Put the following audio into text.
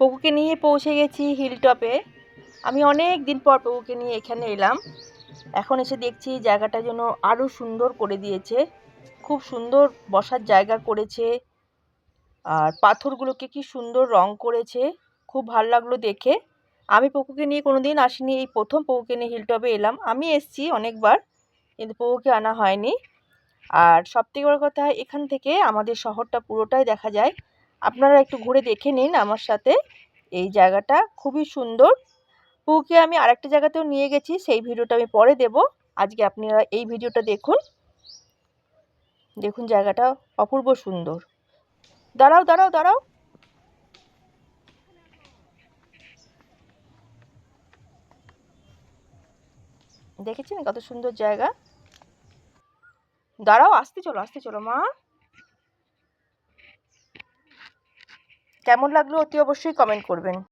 পপুকে নিয়ে পৌঁছে গেছি হিল টপে। আমি অনেক দিন পর পপুকে নিয়ে এখানে এলাম। এখন এসে দেখছি জায়গাটা যেন আরও সুন্দর করে দিয়েছে। খুব সুন্দর বসার জায়গা করেছে, আর পাথরগুলোকে কি সুন্দর রং করেছে। খুব ভালো লাগলো দেখে। আমি পপুকে নিয়ে কোনোদিন আসিনি, এই প্রথম পপুকে নিয়ে হিল টপে এলাম। আমি এসছি অনেকবার, কিন্তু পপুকে আনা হয়নি। আর সবথেকে বড় কথা, এখান থেকে আমাদের শহরটা পুরোটাই দেখা যায়। আপনারা একটু ঘুরে দেখে নিন আমার সাথে। এই জায়গাটা খুবই সুন্দর। পুকে আমি আরেকটা জায়গাতেও নিয়ে গেছি, সেই ভিডিওটা আমি পরে দেব। আজকে আপনারা এই ভিডিওটা দেখুন। দেখুন জায়গাটা অপূর্ব সুন্দর। দাঁড়াও দাঁড়াও দাঁড়াও, দেখেছেন কত সুন্দর জায়গা? দাঁড়াও, আসতে চলো মা। কেমন লাগলো অতি অবশ্যই কমেন্ট করবেন।